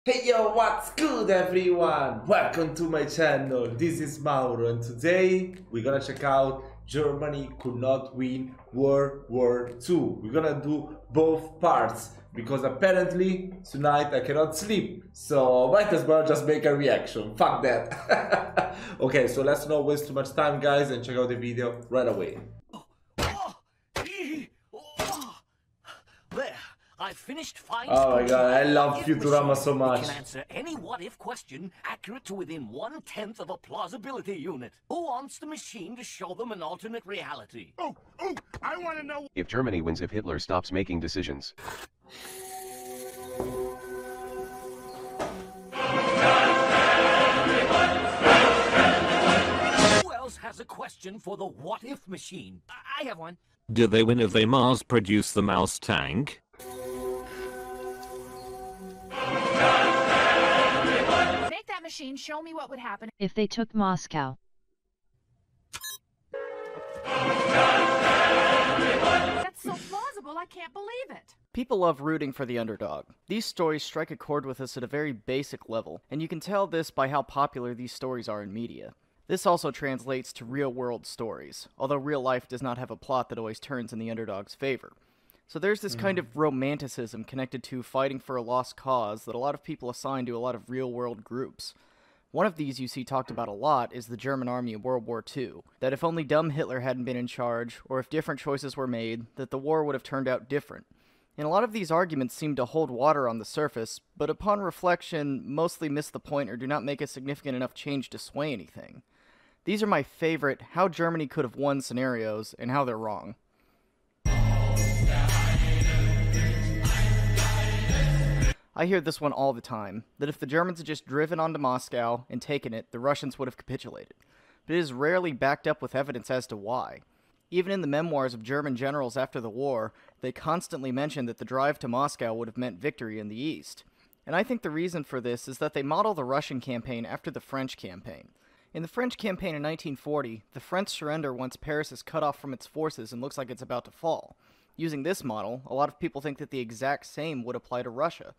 Hey yo, what's good everyone? Welcome to my channel. This is Mauro and today we're gonna check out Germany could not win World War II. We're gonna do both parts because apparently tonight I cannot sleep. So might as well just make a reaction. Fuck that. Okay, so let's not waste too much time guys and check out the video right away. There, I finished fine. Oh my god, I love Futurama so much. It can answer any what-if question accurate to within 1/10 of a plausibility unit. Who wants the machine to show them an alternate reality? Oh, I want to know. If Germany wins, if Hitler stops making decisions. Who else has a question for the what-if machine? I have one. Do they win if they mass produce the mouse tank? Make that machine show me what would happen if they took Moscow. That's so plausible, I can't believe it. People love rooting for the underdog. These stories strike a chord with us at a very basic level, and you can tell this by how popular these stories are in media. This also translates to real-world stories, although real life does not have a plot that always turns in the underdog's favor. So there's this kind of romanticism connected to fighting for a lost cause that a lot of people assign to a lot of real-world groups. One of these you see talked about a lot is the German army in World War II, that if only dumb Hitler hadn't been in charge, or if different choices were made, that the war would have turned out different. And a lot of these arguments seem to hold water on the surface, but upon reflection, mostly miss the point or do not make a significant enough change to sway anything. These are my favorite how Germany could have won scenarios, and how they're wrong. I hear this one all the time, that if the Germans had just driven onto Moscow and taken it, the Russians would have capitulated. But it is rarely backed up with evidence as to why. Even in the memoirs of German generals after the war, they constantly mention that the drive to Moscow would have meant victory in the East. And I think the reason for this is that they model the Russian campaign after the French campaign. In the French campaign in 1940, the French surrender once Paris is cut off from its forces and looks like it's about to fall. Using this model, a lot of people think that the exact same would apply to Russia.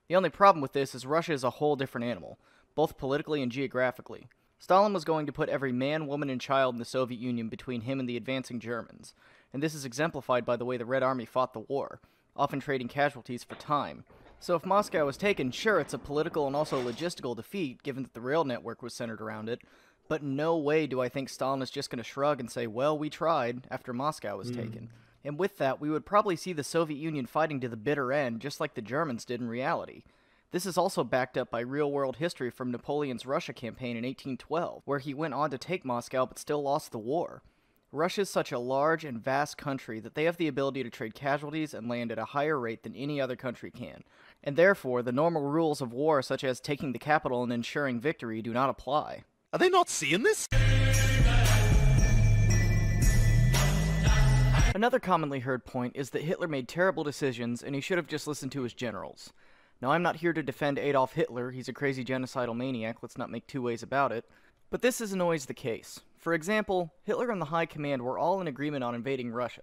The only problem with this is Russia is a whole different animal, both politically and geographically. Stalin was going to put every man, woman, and child in the Soviet Union between him and the advancing Germans, and this is exemplified by the way the Red Army fought the war, often trading casualties for time. So if Moscow was taken, sure, it's a political and also logistical defeat, given that the rail network was centered around it, but in no way do I think Stalin is just going to shrug and say, well, we tried, after Moscow was taken. And with that, we would probably see the Soviet Union fighting to the bitter end, just like the Germans did in reality. This is also backed up by real-world history from Napoleon's Russia campaign in 1812, where he went on to take Moscow but still lost the war. Russia is such a large and vast country that they have the ability to trade casualties and land at a higher rate than any other country can, and therefore the normal rules of war such as taking the capital and ensuring victory do not apply. Are they not seeing this? Another commonly heard point is that Hitler made terrible decisions and he should have just listened to his generals. Now, I'm not here to defend Adolf Hitler, he's a crazy genocidal maniac, let's not make two ways about it, but this isn't always the case. For example, Hitler and the High Command were all in agreement on invading Russia.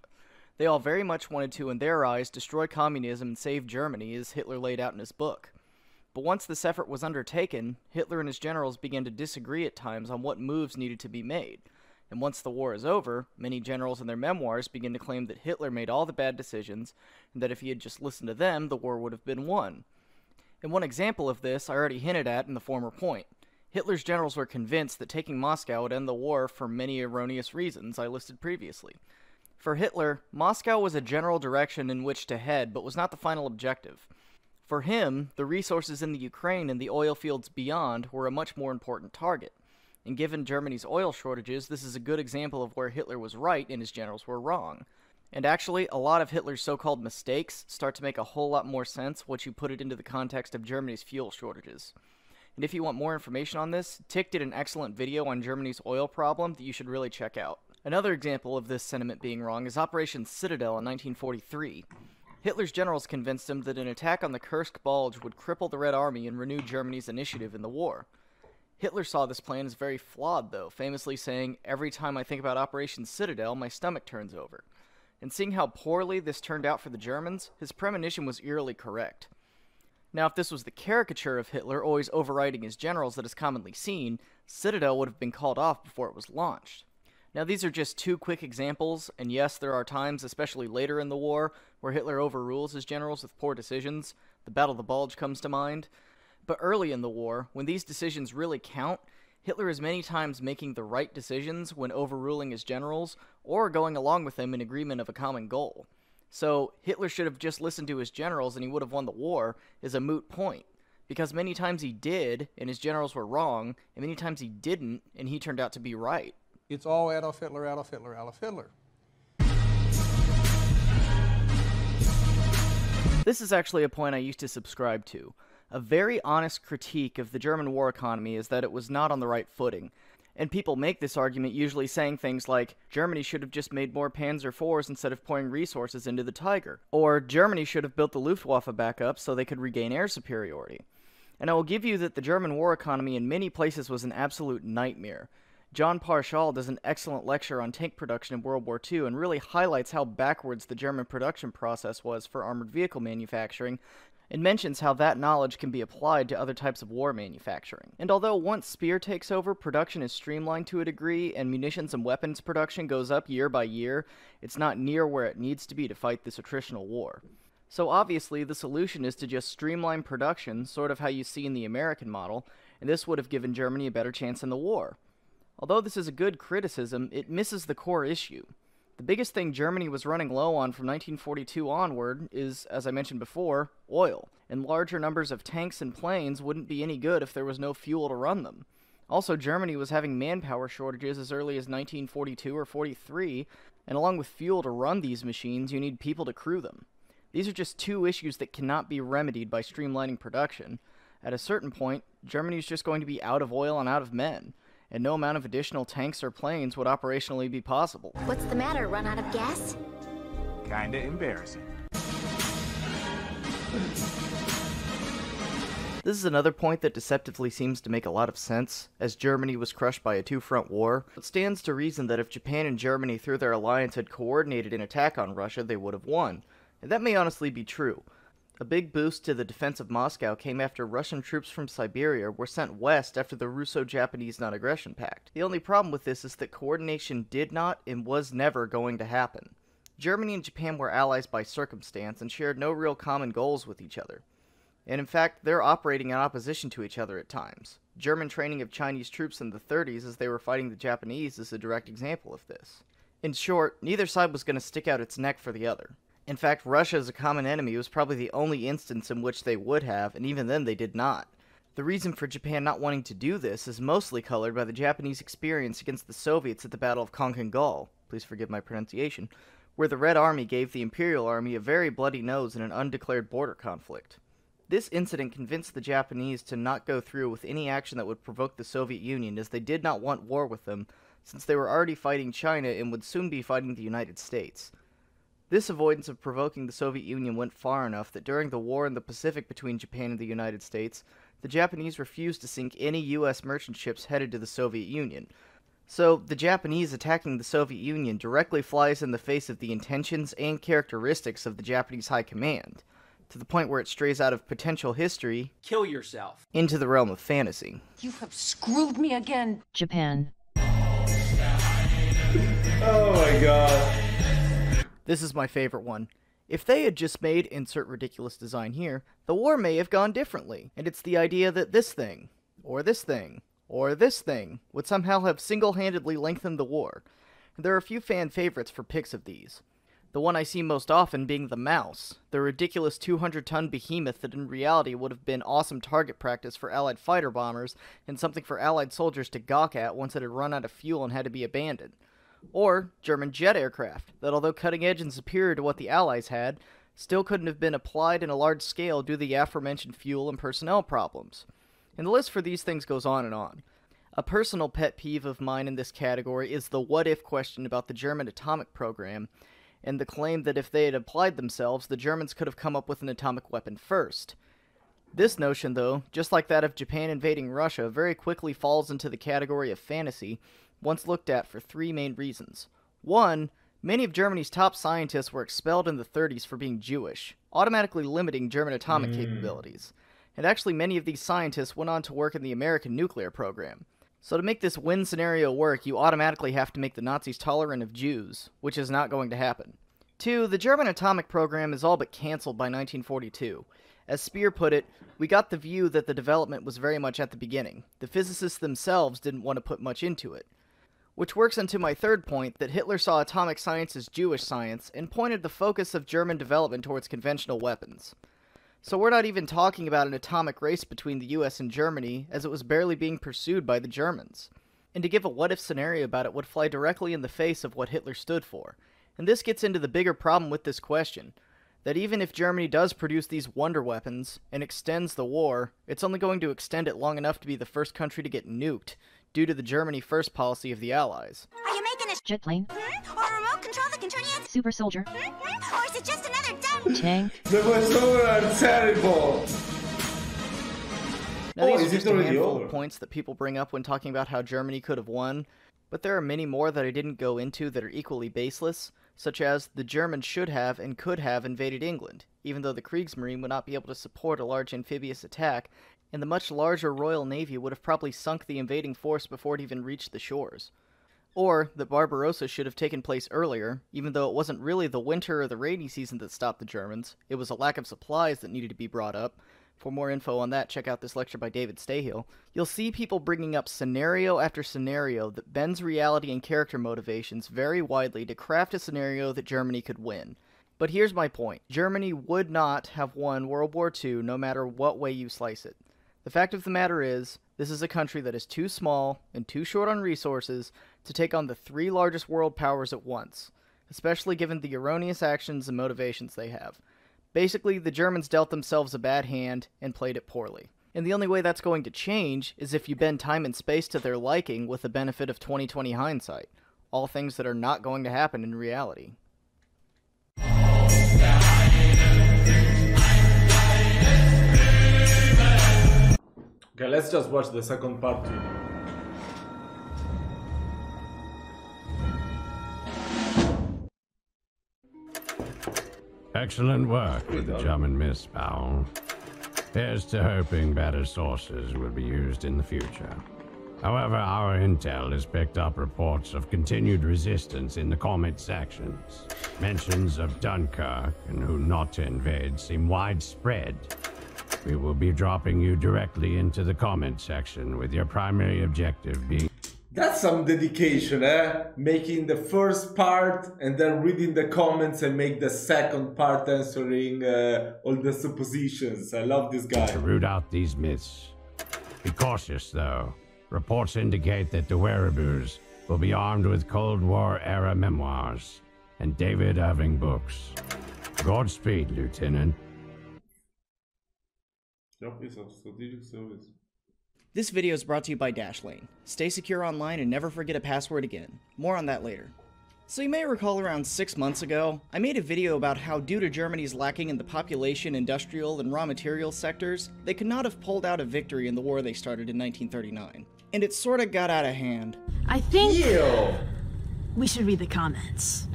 They all very much wanted to, in their eyes, destroy communism and save Germany, as Hitler laid out in his book. But once this effort was undertaken, Hitler and his generals began to disagree at times on what moves needed to be made. And once the war is over, many generals in their memoirs begin to claim that Hitler made all the bad decisions, and that if he had just listened to them, the war would have been won. And one example of this I already hinted at in the former point. Hitler's generals were convinced that taking Moscow would end the war for many erroneous reasons I listed previously. For Hitler, Moscow was a general direction in which to head, but was not the final objective. For him, the resources in the Ukraine and the oil fields beyond were a much more important target. And given Germany's oil shortages, this is a good example of where Hitler was right and his generals were wrong. And actually, a lot of Hitler's so-called mistakes start to make a whole lot more sense once you put it into the context of Germany's fuel shortages. And if you want more information on this, Tick did an excellent video on Germany's oil problem that you should really check out. Another example of this sentiment being wrong is Operation Citadel in 1943. Hitler's generals convinced him that an attack on the Kursk Bulge would cripple the Red Army and renew Germany's initiative in the war. Hitler saw this plan as very flawed, though, famously saying, "Every time I think about Operation Citadel, my stomach turns over." And seeing how poorly this turned out for the Germans, his premonition was eerily correct. Now, if this was the caricature of Hitler always overriding his generals that is commonly seen, Citadel would have been called off before it was launched. Now, these are just two quick examples, and yes, there are times, especially later in the war, where Hitler overrules his generals with poor decisions. The Battle of the Bulge comes to mind. But early in the war, when these decisions really count, Hitler is many times making the right decisions when overruling his generals, or going along with them in agreement of a common goal. So, Hitler should have just listened to his generals and he would have won the war is a moot point. Because many times he did, and his generals were wrong, and many times he didn't, and he turned out to be right. It's all Adolf Hitler, Adolf Hitler, Adolf Hitler. This is actually a point I used to subscribe to. A very honest critique of the German war economy is that it was not on the right footing. And people make this argument usually saying things like, Germany should have just made more Panzer IVs instead of pouring resources into the Tiger. Or, Germany should have built the Luftwaffe back up so they could regain air superiority. And I will give you that the German war economy in many places was an absolute nightmare. John Parshall does an excellent lecture on tank production in World War II and really highlights how backwards the German production process was for armored vehicle manufacturing, and mentions how that knowledge can be applied to other types of war manufacturing. And although once Speer takes over, production is streamlined to a degree, and munitions and weapons production goes up year by year, it's not near where it needs to be to fight this attritional war. So obviously, the solution is to just streamline production, sort of how you see in the American model, and this would have given Germany a better chance in the war. Although this is a good criticism, it misses the core issue. The biggest thing Germany was running low on from 1942 onward is, as I mentioned before, oil, and larger numbers of tanks and planes wouldn't be any good if there was no fuel to run them. Also, Germany was having manpower shortages as early as 1942 or 43, and along with fuel to run these machines, you need people to crew them. These are just two issues that cannot be remedied by streamlining production. At a certain point, Germany is just going to be out of oil and out of men, and no amount of additional tanks or planes would operationally be possible. What's the matter? Run out of gas? Kinda embarrassing. This is another point that deceptively seems to make a lot of sense, as Germany was crushed by a two-front war. It stands to reason that if Japan and Germany through their alliance had coordinated an attack on Russia, they would have won. And that may honestly be true. A big boost to the defense of Moscow came after Russian troops from Siberia were sent west after the Russo-Japanese Non-Aggression Pact. The only problem with this is that coordination did not and was never going to happen. Germany and Japan were allies by circumstance and shared no real common goals with each other. And in fact, they're operating in opposition to each other at times. German training of Chinese troops in the 30s as they were fighting the Japanese is a direct example of this. In short, neither side was going to stick out its neck for the other. In fact, Russia as a common enemy was probably the only instance in which they would have, and even then they did not. The reason for Japan not wanting to do this is mostly colored by the Japanese experience against the Soviets at the Battle of Konkangal, please forgive my pronunciation, where the Red Army gave the Imperial Army a very bloody nose in an undeclared border conflict. This incident convinced the Japanese to not go through with any action that would provoke the Soviet Union, as they did not want war with them, since they were already fighting China and would soon be fighting the United States. This avoidance of provoking the Soviet Union went far enough that during the war in the Pacific between Japan and the United States, the Japanese refused to sink any U.S. merchant ships headed to the Soviet Union. So, the Japanese attacking the Soviet Union directly flies in the face of the intentions and characteristics of the Japanese High Command, to the point where it strays out of potential history, kill yourself, into the realm of fantasy. You have screwed me again. Japan. Oh my god. This is my favorite one. If they had just made insert ridiculous design here, the war may have gone differently. And it's the idea that this thing, or this thing, or this thing would somehow have single-handedly lengthened the war. There are a few fan favorites for pics of these. The one I see most often being the Mouse, the ridiculous 200-ton behemoth that in reality would have been awesome target practice for Allied fighter bombers and something for Allied soldiers to gawk at once it had run out of fuel and had to be abandoned. Or German jet aircraft, that although cutting edge and superior to what the Allies had, still couldn't have been applied in a large scale due to the aforementioned fuel and personnel problems. And the list for these things goes on and on. A personal pet peeve of mine in this category is the what-if question about the German atomic program, and the claim that if they had applied themselves, the Germans could have come up with an atomic weapon first. This notion, though, just like that of Japan invading Russia, very quickly falls into the category of fantasy, once looked at for three main reasons. One, many of Germany's top scientists were expelled in the 30s for being Jewish, automatically limiting German atomic capabilities. and actually many of these scientists went on to work in the American nuclear program. So to make this win scenario work, you automatically have to make the Nazis tolerant of Jews, which is not going to happen. 2. The German atomic program is all but cancelled by 1942. As Speer put it, we got the view that the development was very much at the beginning. The physicists themselves didn't want to put much into it. Which works into my third point, that Hitler saw atomic science as Jewish science, and pointed the focus of German development towards conventional weapons. So we're not even talking about an atomic race between the US and Germany, as it was barely being pursued by the Germans. And to give a what-if scenario about it would fly directly in the face of what Hitler stood for. And this gets into the bigger problem with this question, that even if Germany does produce these wonder weapons, and extends the war, it's only going to extend it long enough to be the first country to get nuked, due to the Germany First policy of the Allies. Are you making a jet plane? Or a remote control that can turn you into super soldier? Or is it just another dumb tank? The voiceover are terrible. Now these is are just it a already handful over? of points that people bring up when talking about how Germany could have won, but there are many more that I didn't go into that are equally baseless, such as the Germans should have and could have invaded England, even though the Kriegsmarine would not be able to support a large amphibious attack, and the much larger Royal Navy would have probably sunk the invading force before it even reached the shores. Or that Barbarossa should have taken place earlier, even though it wasn't really the winter or the rainy season that stopped the Germans, it was a lack of supplies that needed to be brought up. For more info on that, check out this lecture by David Stayhill. You'll see people bringing up scenario after scenario that bends reality and character motivations very widely to craft a scenario that Germany could win. But here's my point. Germany would not have won World War II no matter what way you slice it. The fact of the matter is, this is a country that is too small and too short on resources to take on the 3 largest world powers at once, especially given the erroneous actions and motivations they have. Basically, the Germans dealt themselves a bad hand and played it poorly. And the only way that's going to change is if you bend time and space to their liking with the benefit of 20/20 hindsight, all things that are not going to happen in reality. Okay, let's just watch the second part too. Excellent work with the German Miss, Mauro. Here's to hoping better sources will be used in the future. However, our intel has picked up reports of continued resistance in the comment sections. Mentions of Dunkirk and who not to invade seem widespread. We will be dropping you directly into the comment section with your primary objective being... That's some dedication, eh? Making the first part and then reading the comments and make the second part answering all the suppositions. I love this guy. to root out these myths. Be cautious, though. Reports indicate that the Wereboos will be armed with Cold War-era memoirs and David Irving books. Godspeed, Lieutenant. Office of Strategic Service. This video is brought to you by Dashlane. Stay secure online and never forget a password again. More on that later. So you may recall around 6 months ago, I made a video about how due to Germany's lacking in the population, industrial, and raw materials sectors, they could not have pulled out a victory in the war they started in 1939. And it sorta got out of hand. I think Yo! we should read the comments.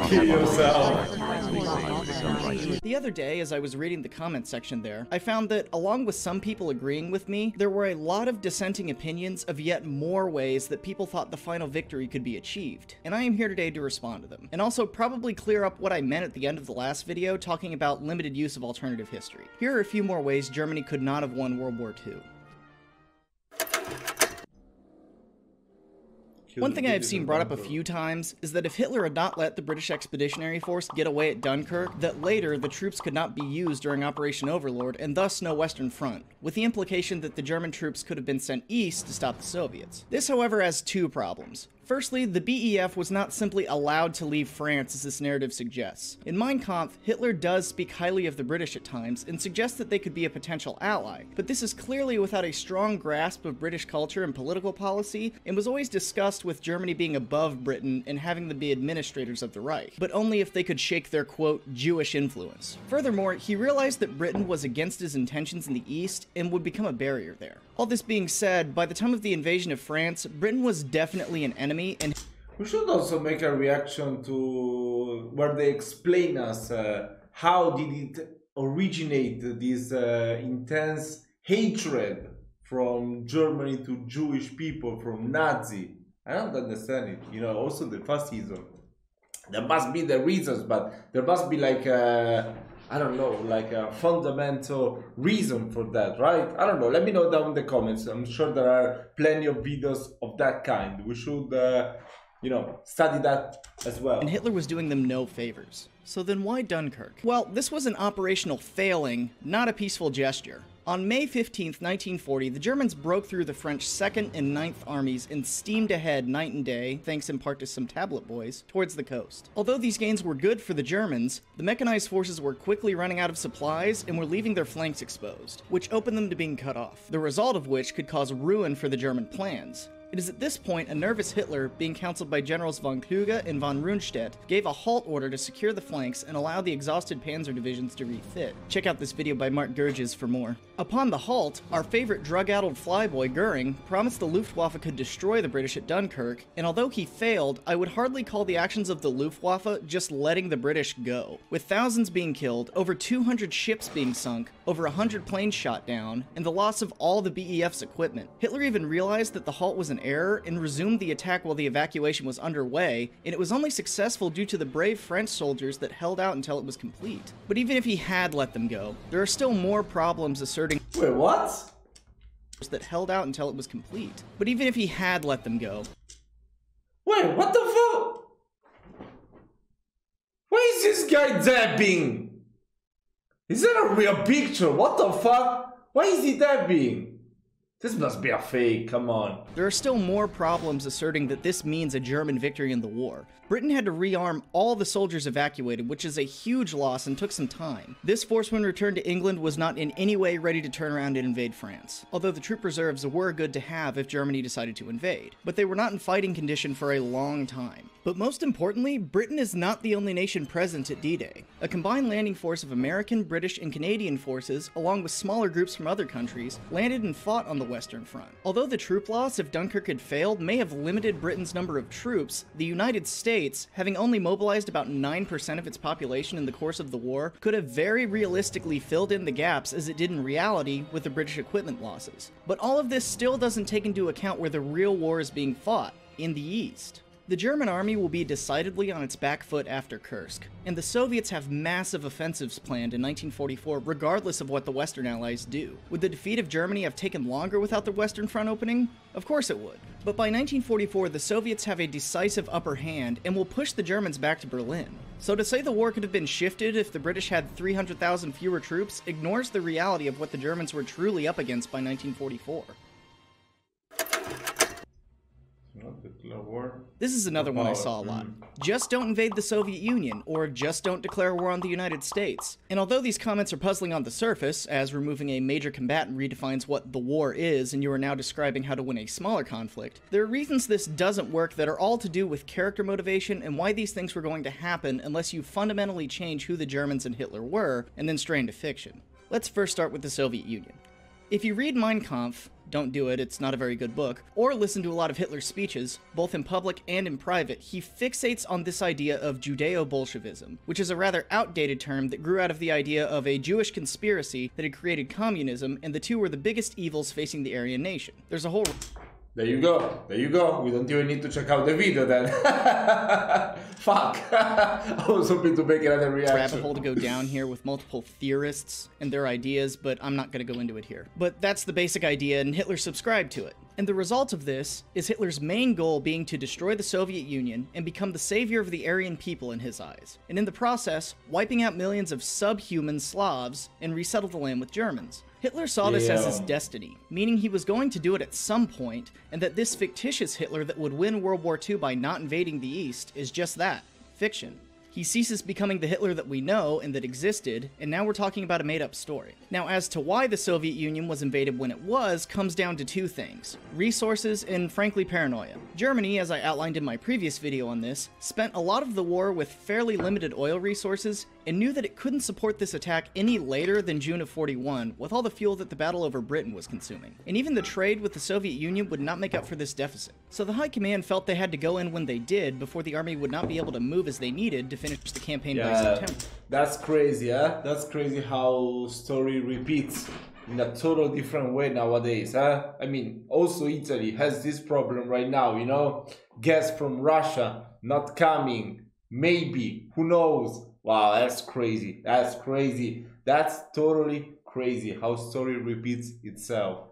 Kill yourself. The other day, as I was reading the comment section there, I found that, along with some people agreeing with me, there were a lot of dissenting opinions of yet more ways that people thought the final victory could be achieved. And I am here today to respond to them. And also probably clear up what I meant at the end of the last video, talking about limited use of alternative history. Here are a few more ways Germany could not have won World War II. One thing I have seen brought up a few times is that if Hitler had not let the British Expeditionary Force get away at Dunkirk, that later the troops could not be used during Operation Overlord and thus no Western Front, with the implication that the German troops could have been sent east to stop the Soviets. This, however, has two problems. Firstly, the BEF was not simply allowed to leave France as this narrative suggests. In Mein Kampf, Hitler does speak highly of the British at times and suggests that they could be a potential ally, but this is clearly without a strong grasp of British culture and political policy, and was always discussed with Germany being above Britain and having them be administrators of the Reich, but only if they could shake their, quote, Jewish influence. Furthermore, he realized that Britain was against his intentions in the East and would become a barrier there. All this being said, by the time of the invasion of France, Britain was definitely an enemy, and We should also make a reaction to where they explain us how did it originate, this intense hatred from Germany to Jewish people, from Nazi. I don't understand it. You know, also the fascism. There must be the reasons, but there must be like I don't know, like a fundamental reason for that, right? I don't know. Let me know down in the comments. I'm sure there are plenty of videos of that kind. We should, you know, study that as well. And Hitler was doing them no favors. So then why Dunkirk? Well, this was an operational failing, not a peaceful gesture. On May 15th, 1940, the Germans broke through the French 2nd and 9th armies and steamed ahead night and day, thanks in part to some tablet boys, towards the coast. Although these gains were good for the Germans, the mechanized forces were quickly running out of supplies and were leaving their flanks exposed, which opened them to being cut off, the result of which could cause ruin for the German plans. It is at this point a nervous Hitler, being counseled by Generals von Kluge and von Rundstedt, gave a halt order to secure the flanks and allow the exhausted panzer divisions to refit. Check out this video by Mark Gurges for more. Upon the halt, our favorite drug-addled flyboy Goering promised the Luftwaffe could destroy the British at Dunkirk, and although he failed, I would hardly call the actions of the Luftwaffe just letting the British go. With thousands being killed, over 200 ships being sunk, over 100 planes shot down, and the loss of all the BEF's equipment, Hitler even realized that the halt was an error and resumed the attack while the evacuation was underway, and it was only successful due to the brave French soldiers that held out until it was complete. But even if he had let them go, there are still more problems asserting— Wait, what? —that held out until it was complete. But even if he had let them go— Wait, what the fuck? Why is this guy dabbing? Is that a real picture? What the fuck? Why is he dabbing? This must be a fake, come on. There are still more problems asserting that this means a German victory in the war. Britain had to rearm all the soldiers evacuated, which is a huge loss and took some time. This force, when returned to England, was not in any way ready to turn around and invade France, although the troop reserves were good to have if Germany decided to invade. But they were not in fighting condition for a long time. But most importantly, Britain is not the only nation present at D-Day. A combined landing force of American, British, and Canadian forces, along with smaller groups from other countries, landed and fought on the Western Front. Although the troop loss, if Dunkirk had failed, may have limited Britain's number of troops, the United States, having only mobilized about 9% of its population in the course of the war, could have very realistically filled in the gaps as it did in reality with the British equipment losses. But all of this still doesn't take into account where the real war is being fought, in the East. The German army will be decidedly on its back foot after Kursk, and the Soviets have massive offensives planned in 1944 regardless of what the Western Allies do. Would the defeat of Germany have taken longer without the Western Front opening? Of course it would. But by 1944, the Soviets have a decisive upper hand and will push the Germans back to Berlin. So to say the war could have been shifted if the British had 300,000 fewer troops ignores the reality of what the Germans were truly up against by 1944. This is another one I saw a lot. Just don't invade the Soviet Union, or just don't declare war on the United States. And although these comments are puzzling on the surface, as removing a major combatant redefines what the war is and you are now describing how to win a smaller conflict, there are reasons this doesn't work that are all to do with character motivation and why these things were going to happen unless you fundamentally change who the Germans and Hitler were, and then stray into fiction. Let's first start with the Soviet Union. If you read Mein Kampf, don't do it, it's not a very good book, or listen to a lot of Hitler's speeches, both in public and in private, he fixates on this idea of Judeo-Bolshevism, which is a rather outdated term that grew out of the idea of a Jewish conspiracy that had created communism, and the two were the biggest evils facing the Aryan nation. There's a whole— There you go, there you go. We don't even need to check out the video then. Fuck. I was hoping to make another reaction. Rabbit hole to go down here with multiple theorists and their ideas, but I'm not going to go into it here. But that's the basic idea, and Hitler subscribed to it. And the result of this is Hitler's main goal being to destroy the Soviet Union and become the savior of the Aryan people in his eyes, and in the process, wiping out millions of subhuman Slavs and resettle the land with Germans. Hitler saw this as his destiny, meaning he was going to do it at some point, and that this fictitious Hitler that would win World War II by not invading the East is just that, fiction. He ceases becoming the Hitler that we know and that existed, and now we're talking about a made-up story. Now, as to why the Soviet Union was invaded when it was, comes down to two things: resources and, frankly, paranoia. Germany, as I outlined in my previous video on this, spent a lot of the war with fairly limited oil resources, and knew that it couldn't support this attack any later than June of 41 with all the fuel that the battle over Britain was consuming. And even the trade with the Soviet Union would not make up for this deficit. So the High Command felt they had to go in when they did before the army would not be able to move as they needed to finish the campaign by September. That's crazy, huh? That's crazy how story repeats in a total different way nowadays, huh? I mean, also Italy has this problem right now, you know? Gas from Russia not coming, maybe, who knows? Wow, that's crazy, that's crazy. That's totally crazy how story repeats itself.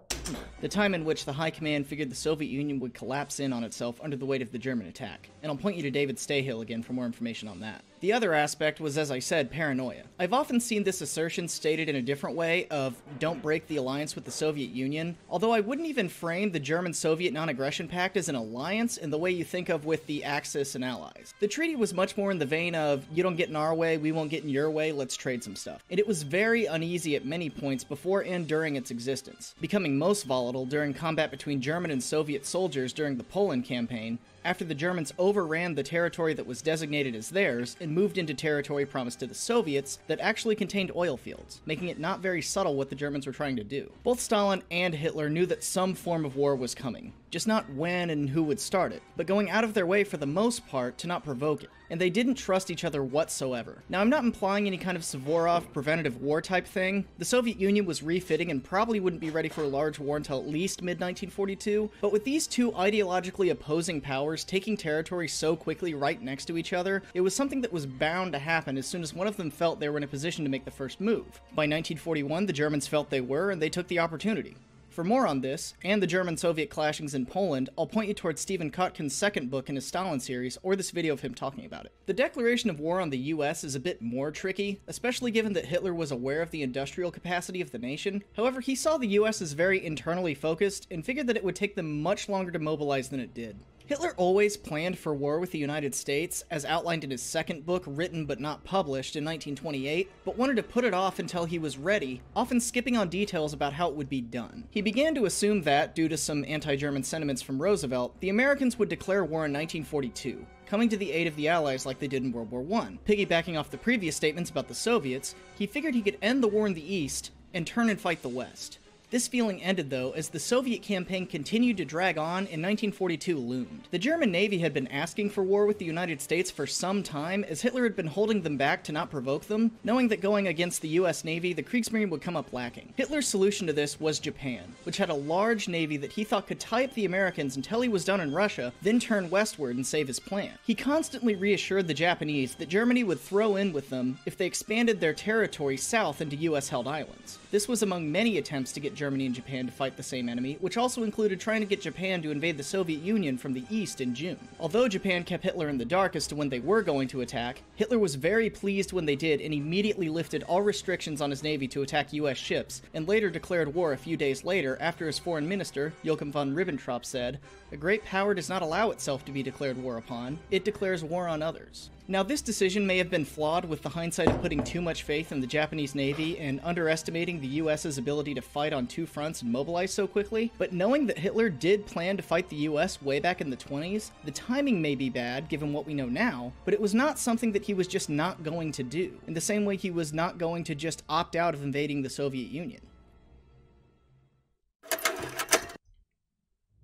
The time in which the High Command figured the Soviet Union would collapse in on itself under the weight of the German attack. And I'll point you to David Stayhill again for more information on that. The other aspect was, as I said, paranoia. I've often seen this assertion stated in a different way of, don't break the alliance with the Soviet Union, although I wouldn't even frame the German-Soviet Non-Aggression Pact as an alliance in the way you think of with the Axis and Allies. The treaty was much more in the vein of, you don't get in our way, we won't get in your way, let's trade some stuff. And it was very uneasy at many points before and during its existence, becoming most volatile during combat between German and Soviet soldiers during the Poland campaign, after the Germans overran the territory that was designated as theirs and moved into territory promised to the Soviets that actually contained oil fields, making it not very subtle what the Germans were trying to do. Both Stalin and Hitler knew that some form of war was coming, just not when and who would start it, but going out of their way for the most part to not provoke it, and they didn't trust each other whatsoever. Now, I'm not implying any kind of Suvorov preventative war type thing. The Soviet Union was refitting and probably wouldn't be ready for a large war until at least mid-1942, but with these two ideologically opposing powers taking territory so quickly right next to each other, it was something that was bound to happen as soon as one of them felt they were in a position to make the first move. By 1941, the Germans felt they were, and they took the opportunity. For more on this, and the German-Soviet clashings in Poland, I'll point you towards Stephen Kotkin's second book in his Stalin series, or this video of him talking about it. The declaration of war on the US is a bit more tricky, especially given that Hitler was aware of the industrial capacity of the nation. However, he saw the US as very internally focused, and figured that it would take them much longer to mobilize than it did. Hitler always planned for war with the United States, as outlined in his second book, written but not published, in 1928, but wanted to put it off until he was ready, often skipping on details about how it would be done. He began to assume that, due to some anti-German sentiments from Roosevelt, the Americans would declare war in 1942, coming to the aid of the Allies like they did in World War I. Piggybacking off the previous statements about the Soviets, he figured he could end the war in the East and turn and fight the West. This feeling ended, though, as the Soviet campaign continued to drag on and 1942 loomed. The German Navy had been asking for war with the United States for some time, as Hitler had been holding them back to not provoke them, knowing that going against the US Navy, the Kriegsmarine would come up lacking. Hitler's solution to this was Japan, which had a large navy that he thought could tie up the Americans until he was done in Russia, then turn westward and save his plan. He constantly reassured the Japanese that Germany would throw in with them if they expanded their territory south into US-held islands. This was among many attempts to get Germany and Japan to fight the same enemy, which also included trying to get Japan to invade the Soviet Union from the east in June. Although Japan kept Hitler in the dark as to when they were going to attack, Hitler was very pleased when they did and immediately lifted all restrictions on his navy to attack US ships, and later declared war a few days later after his foreign minister, Joachim von Ribbentrop, said, "A great power does not allow itself to be declared war upon, it declares war on others." Now, this decision may have been flawed with the hindsight of putting too much faith in the Japanese Navy and underestimating the US's ability to fight on two fronts and mobilize so quickly, but knowing that Hitler did plan to fight the US way back in the 20s, the timing may be bad given what we know now, but it was not something that he was just not going to do, in the same way he was not going to just opt out of invading the Soviet Union.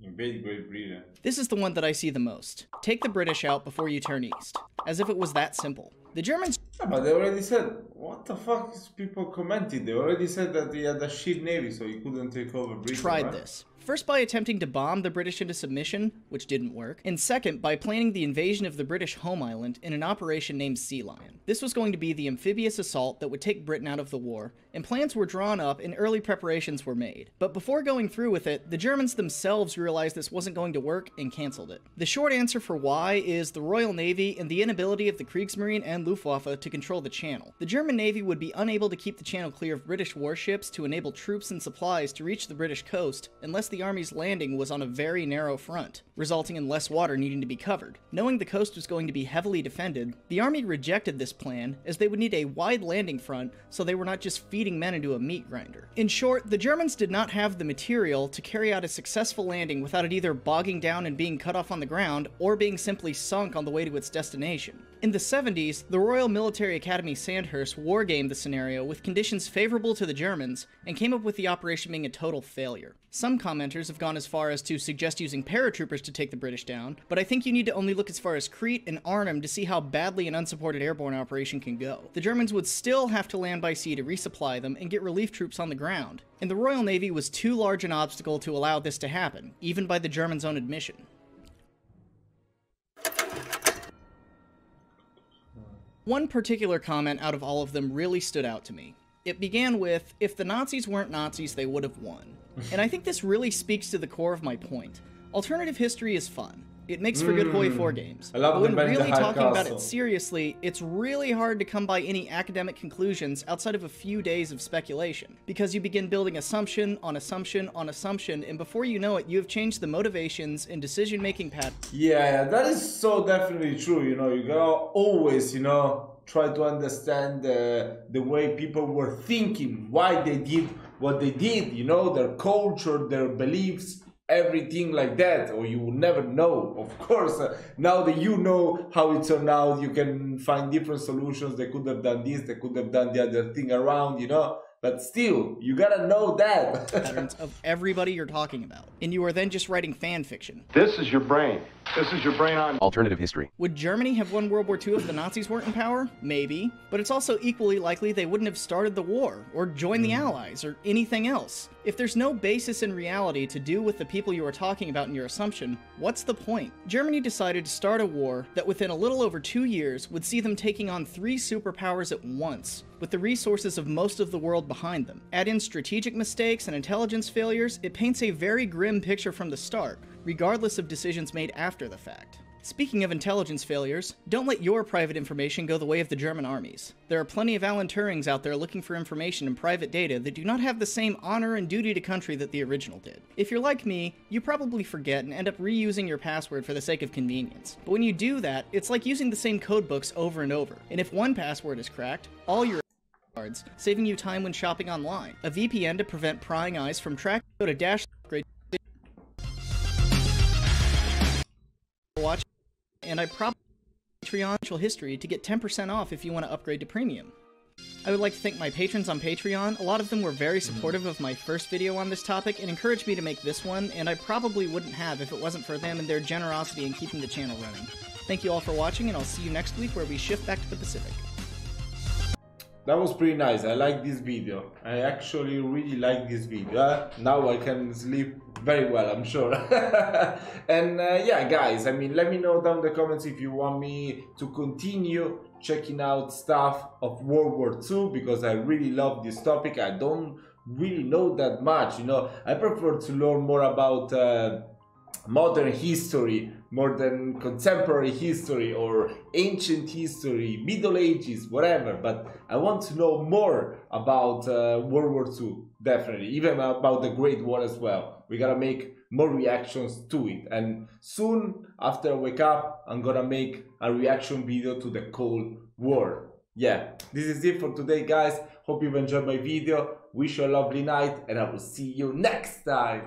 Invade Great Britain. This is the one that I see the most. Take the British out before you turn east. As if it was that simple. The Germans... Yeah, but they already said, what the fuck is people commenting? They already said that he had a shit navy, so he couldn't take over Britain. Tried right? this. First by attempting to bomb the British into submission, which didn't work, and second by planning the invasion of the British home island in an operation named Sea Lion. This was going to be the amphibious assault that would take Britain out of the war, and plans were drawn up and early preparations were made. But before going through with it, the Germans themselves realized this wasn't going to work and cancelled it. The short answer for why is the Royal Navy and the inability of the Kriegsmarine and Luftwaffe to control the channel. The German Navy would be unable to keep the channel clear of British warships to enable troops and supplies to reach the British coast unless the army's landing was on a very narrow front, resulting in less water needing to be covered. Knowing the coast was going to be heavily defended, the army rejected this plan as they would need a wide landing front so they were not just feeding men into a meat grinder. In short, the Germans did not have the material to carry out a successful landing without it either bogging down and being cut off on the ground or being simply sunk on the way to its destination. In the 70s, the Royal Military Academy Sandhurst wargamed the scenario with conditions favorable to the Germans and came up with the operation being a total failure. Some commenters have gone as far as to suggest using paratroopers to take the British down, but I think you need to only look as far as Crete and Arnhem to see how badly an unsupported airborne operation can go. The Germans would still have to land by sea to resupply them and get relief troops on the ground, and the Royal Navy was too large an obstacle to allow this to happen, even by the Germans' own admission. One particular comment out of all of them really stood out to me. It began with, if the Nazis weren't Nazis, they would have won. And I think this really speaks to the core of my point. Alternative history is fun. It makes for good Hoi 4 games. But when really talking about it seriously, it's really hard to come by any academic conclusions outside of a few days of speculation, because you begin building assumption on assumption on assumption, and before you know it, you have changed the motivations and decision-making patterns. Yeah, that is so definitely true. You know, you gotta always, you know, try to understand the way people were thinking, why they did what they did, you know, their culture, their beliefs, everything like that, or you will never know. Of course, now that you know how it turned out, you can find different solutions. They could have done this, they could have done the other thing around, you know, but still, you gotta know that. Patterns of everybody you're talking about, and you are then just writing fan fiction. This is your brain. This is your brain on alternative history. Would Germany have won World War II if the Nazis weren't in power? Maybe. But it's also equally likely they wouldn't have started the war, or joined the Allies, or anything else. If there's no basis in reality to do with the people you are talking about in your assumption, what's the point? Germany decided to start a war that within a little over 2 years would see them taking on 3 superpowers at once, with the resources of most of the world behind them. Add in strategic mistakes and intelligence failures, it paints a very grim picture from the start, regardless of decisions made after the fact. Speaking of intelligence failures, don't let your private information go the way of the German armies. There are plenty of Alan Turings out there looking for information and private data that do not have the same honor and duty to country that the original did. If you're like me, you probably forget and end up reusing your password for the sake of convenience. But when you do that, it's like using the same codebooks over and over. And if one password is cracked, all your cards, saving you time when shopping online. A VPN to prevent prying eyes from tracking to dash upgrade watch, and I probably Patreon history to get 10% off if you want to upgrade to premium. I would like to thank my patrons on Patreon. A lot of them were very supportive of my first video on this topic and encouraged me to make this one, and I probably wouldn't have if it wasn't for them and their generosity in keeping the channel running. Thank you all for watching, and I'll see you next week where we shift back to the Pacific. That was pretty nice. I like this video. I actually really like this video. Now I can sleep very well, I'm sure. And yeah, guys, I mean, let me know down in the comments if you want me to continue checking out stuff of World War II, because I really love this topic. I don't really know that much, you know. I prefer to learn more about modern history more than contemporary history or ancient history, Middle Ages, whatever, but I want to know more about World War II, definitely, even about the Great War as well. We gotta make more reactions to it, and soon after I wake up, I'm gonna make a reaction video to the Cold War. Yeah, this is it for today, guys. Hope you've enjoyed my video. Wish you a lovely night, and I will see you next time.